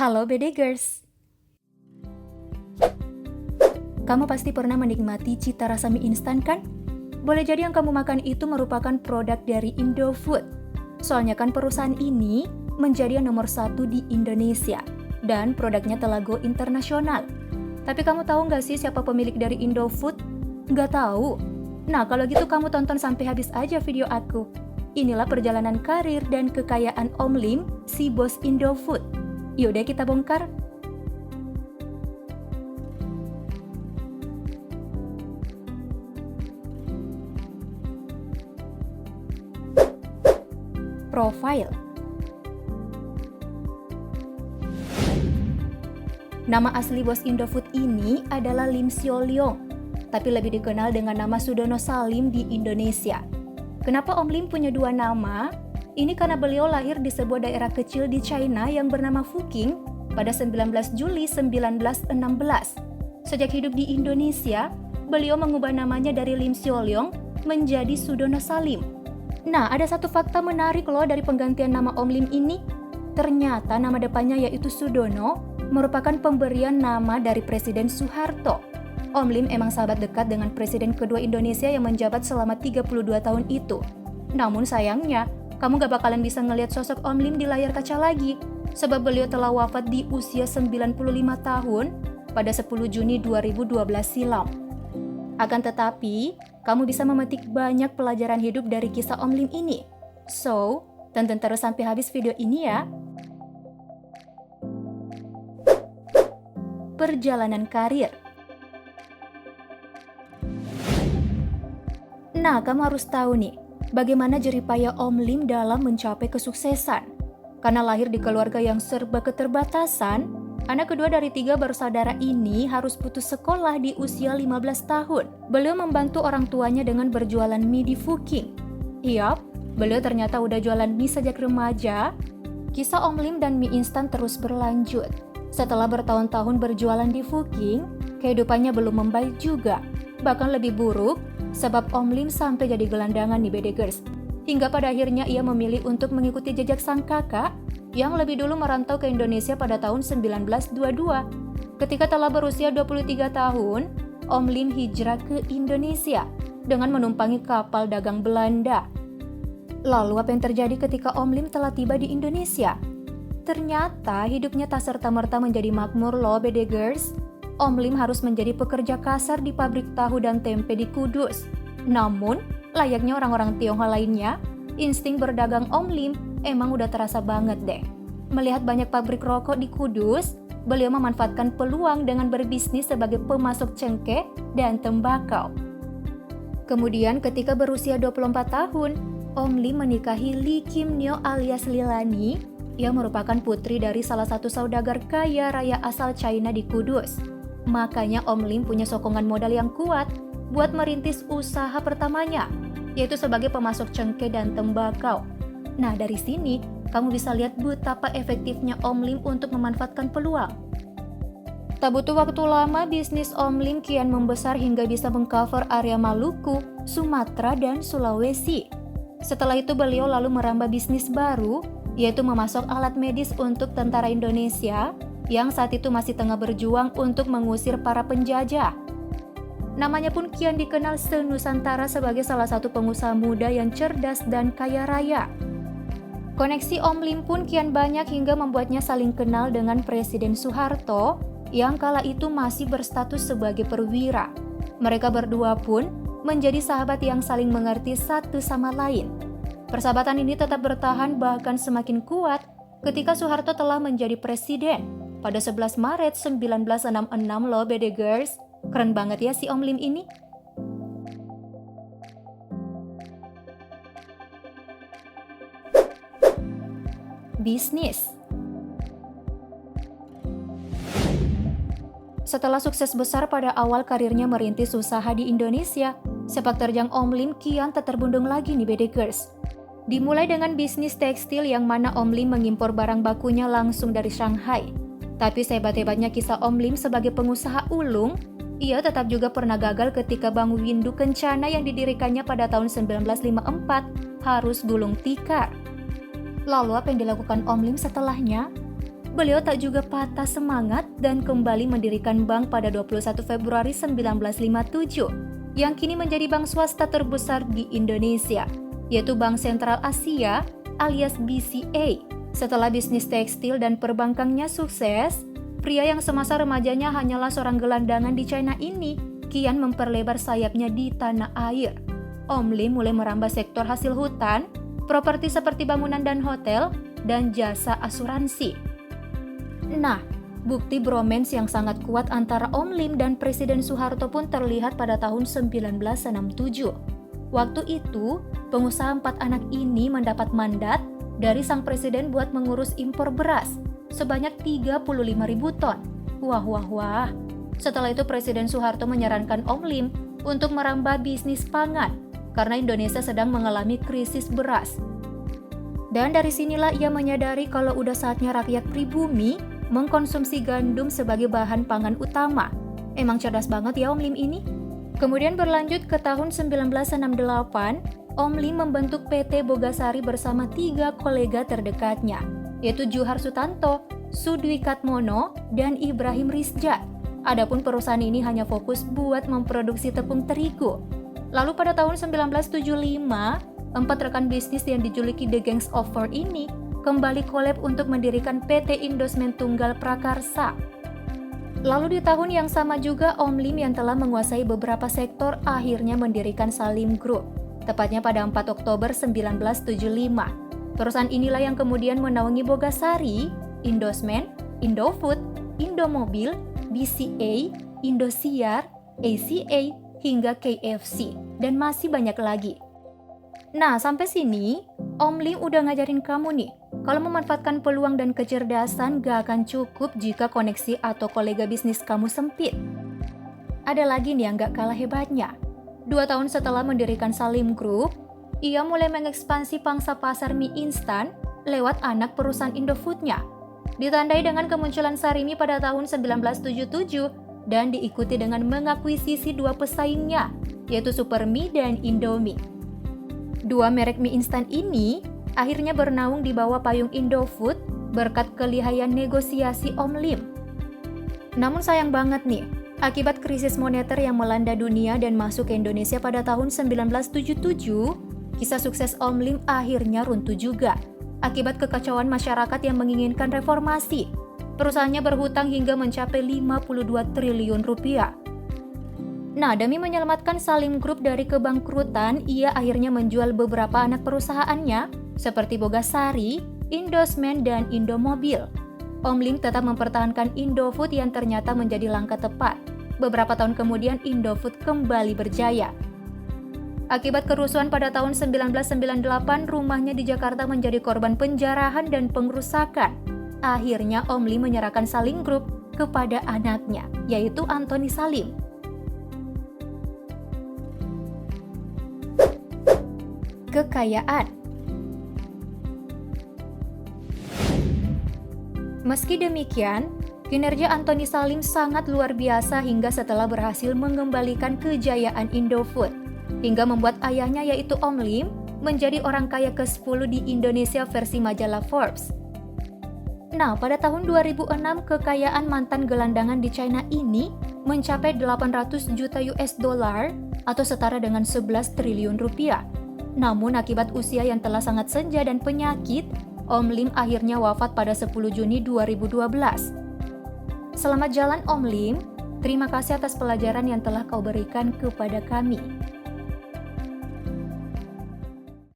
Halo BD-Girls. Kamu pasti pernah menikmati cita rasa mie instan kan? Boleh jadi yang kamu makan itu merupakan produk dari Indofood. Soalnya kan perusahaan ini menjadi yang nomor 1 di Indonesia dan produknya telah go internasional. Tapi kamu tahu nggak sih siapa pemilik dari Indofood? Nggak tahu? Nah kalau gitu kamu tonton sampai habis aja video aku. Inilah perjalanan karir dan kekayaan Om Lim, si bos Indofood. Yaudah kita bongkar. Profile. Nama asli bos Indofood ini adalah Lim Sio Leong, tapi lebih dikenal dengan nama Sudono Salim di Indonesia. Kenapa Om Lim punya 2 nama? Ini karena beliau lahir di sebuah daerah kecil di China yang bernama Fuqing pada 19 Juli 1916. Sejak hidup di Indonesia, beliau mengubah namanya dari Lim Sio Leong menjadi Sudono Salim. Nah, ada satu fakta menarik loh dari penggantian nama Om Lim ini. Ternyata nama depannya yaitu Sudono merupakan pemberian nama dari Presiden Soeharto. Om Lim emang sahabat dekat dengan Presiden kedua Indonesia yang menjabat selama 32 tahun itu. Namun sayangnya, kamu gak bakalan bisa ngelihat sosok Om Lim di layar kaca lagi, sebab beliau telah wafat di usia 95 tahun pada 10 Juni 2012 silam. Akan tetapi, kamu bisa memetik banyak pelajaran hidup dari kisah Om Lim ini. So, tonton terus sampai habis video ini ya. Perjalanan karir. Nah, kamu harus tahu nih, bagaimana jeripaya Om Lim dalam mencapai kesuksesan. Karena lahir di keluarga yang serba keterbatasan, anak kedua dari 3 bersaudara ini harus putus sekolah di usia 15 tahun. Beliau membantu orang tuanya dengan berjualan mie di Fuqing. Yap, beliau ternyata udah jualan mie sejak remaja. Kisah Om Lim dan mie instan terus berlanjut. Setelah bertahun-tahun berjualan di Fuqing, kehidupannya belum membaik juga. Bahkan lebih buruk, sebab Om Lim sampai jadi gelandangan nih BD-Girls. Hingga pada akhirnya ia memilih untuk mengikuti jejak sang kakak yang lebih dulu merantau ke Indonesia pada tahun 1922. Ketika telah berusia 23 tahun, Om Lim hijrah ke Indonesia dengan menumpangi kapal dagang Belanda. Lalu apa yang terjadi ketika Om Lim telah tiba di Indonesia? Ternyata hidupnya tak serta-merta menjadi makmur loh BD-Girls. Om Lim harus menjadi pekerja kasar di pabrik tahu dan tempe di Kudus. Namun, layaknya orang-orang Tionghoa lainnya, insting berdagang Om Lim emang udah terasa banget deh. Melihat banyak pabrik rokok di Kudus, beliau memanfaatkan peluang dengan berbisnis sebagai pemasok cengkeh dan tembakau. Kemudian ketika berusia 24 tahun, Om Lim menikahi Lee Kim Nyo alias Lilani yang merupakan putri dari salah satu saudagar kaya raya asal China di Kudus. Makanya Om Lim punya sokongan modal yang kuat buat merintis usaha pertamanya, yaitu sebagai pemasok cengkeh dan tembakau. Nah dari sini, kamu bisa lihat betapa efektifnya Om Lim untuk memanfaatkan peluang. Tak butuh waktu lama, bisnis Om Lim kian membesar hingga bisa mengcover area Maluku, Sumatera, dan Sulawesi. Setelah itu beliau lalu merambah bisnis baru, yaitu memasok alat medis untuk tentara Indonesia yang saat itu masih tengah berjuang untuk mengusir para penjajah. Namanya pun kian dikenal se-Nusantara sebagai salah satu pengusaha muda yang cerdas dan kaya raya. Koneksi Om Lim pun kian banyak hingga membuatnya saling kenal dengan Presiden Soeharto yang kala itu masih berstatus sebagai perwira. Mereka berdua pun menjadi sahabat yang saling mengerti satu sama lain. Persahabatan ini tetap bertahan bahkan semakin kuat ketika Soeharto telah menjadi presiden pada 11 Maret 1966 loh BD-Girls. Keren banget ya si Om Lim ini. Bisnis. Setelah sukses besar pada awal karirnya merintis usaha di Indonesia, sepak terjang Om Lim kian tak terbendung lagi nih BD-Girls. Dimulai dengan bisnis tekstil yang mana Om Lim mengimpor barang bakunya langsung dari Shanghai. Tapi sehebat-hebatnya kisah Om Lim sebagai pengusaha ulung, ia tetap juga pernah gagal ketika Bank Windu Kencana yang didirikannya pada tahun 1954 harus gulung tikar. Lalu apa yang dilakukan Om Lim setelahnya? Beliau tak juga patah semangat dan kembali mendirikan bank pada 21 Februari 1957 yang kini menjadi bank swasta terbesar di Indonesia, yaitu Bank Sentral Asia alias BCA. Setelah bisnis tekstil dan perbankannya sukses, pria yang semasa remajanya hanyalah seorang gelandangan di China ini kian memperlebar sayapnya di tanah air. Om Lim mulai merambah sektor hasil hutan, properti seperti bangunan dan hotel, dan jasa asuransi. Nah, bukti bromance yang sangat kuat antara Om Lim dan Presiden Soeharto pun terlihat pada tahun 1967. Waktu itu, pengusaha 4 anak ini mendapat mandat dari sang presiden buat mengurus impor beras sebanyak 35.000 ton. Wah. Setelah itu Presiden Soeharto menyarankan Om Lim untuk merambah bisnis pangan karena Indonesia sedang mengalami krisis beras. Dan dari sinilah ia menyadari kalau udah saatnya rakyat pribumi mengkonsumsi gandum sebagai bahan pangan utama. Emang cerdas banget ya Om Lim ini. Kemudian berlanjut ke tahun 1968, Om Lim membentuk PT Bogasari bersama 3 kolega terdekatnya, yaitu Djuhar Sutanto, Sudwi Katmono, dan Ibrahim Rizja. Adapun perusahaan ini hanya fokus buat memproduksi tepung terigu. Lalu pada tahun 1975, 4 rekan bisnis yang dijuluki The Gangs of Four ini kembali collab untuk mendirikan PT Indosmen Tunggal Prakarsa. Lalu di tahun yang sama juga Om Lim yang telah menguasai beberapa sektor akhirnya mendirikan Salim Group, tepatnya pada 4 Oktober 1975. Perusahaan inilah yang kemudian menaungi Bogasari, Indosmen, Indofood, Indomobil, BCA, Indosiar, ACA, hingga KFC, dan masih banyak lagi. Nah, sampai sini, Om Lim udah ngajarin kamu nih, kalau memanfaatkan peluang dan kecerdasan gak akan cukup jika koneksi atau kolega bisnis kamu sempit. Ada lagi nih yang gak kalah hebatnya. 2 tahun setelah mendirikan Salim Group, ia mulai mengekspansi pangsa pasar mie instan lewat anak perusahaan Indofood-nya. Ditandai dengan kemunculan Sarimi pada tahun 1977 dan diikuti dengan mengakuisisi 2 pesaingnya, yaitu Supermie dan Indomie. 2 merek mie instan ini akhirnya bernaung di bawah payung Indofood berkat kelihayan negosiasi Om Lim. Namun sayang banget nih, akibat krisis moneter yang melanda dunia dan masuk ke Indonesia pada tahun 1977, kisah sukses Om Lim akhirnya runtuh juga. Akibat kekacauan masyarakat yang menginginkan reformasi, perusahaannya berhutang hingga mencapai 52 triliun rupiah. Nah, demi menyelamatkan Salim Group dari kebangkrutan, ia akhirnya menjual beberapa anak perusahaannya seperti Bogasari, Indosmen, dan Indomobil. Om Lim tetap mempertahankan Indofood yang ternyata menjadi langkah tepat. Beberapa tahun kemudian Indofood kembali berjaya. Akibat kerusuhan pada tahun 1998, rumahnya di Jakarta menjadi korban penjarahan dan pengrusakan. Akhirnya Om Lim menyerahkan Salim Group kepada anaknya, yaitu Antoni Salim. Kekayaan. Meski demikian, kinerja Antoni Salim sangat luar biasa hingga setelah berhasil mengembalikan kejayaan Indofood, hingga membuat ayahnya yaitu Om Lim menjadi orang kaya ke-10 di Indonesia versi majalah Forbes. Nah, pada tahun 2006 kekayaan mantan gelandangan di China ini mencapai 800 juta US dollar atau setara dengan 11 triliun rupiah. Namun akibat usia yang telah sangat senja dan penyakit, Om Lim akhirnya wafat pada 10 Juni 2012. Selamat jalan Om Lim, terima kasih atas pelajaran yang telah kau berikan kepada kami.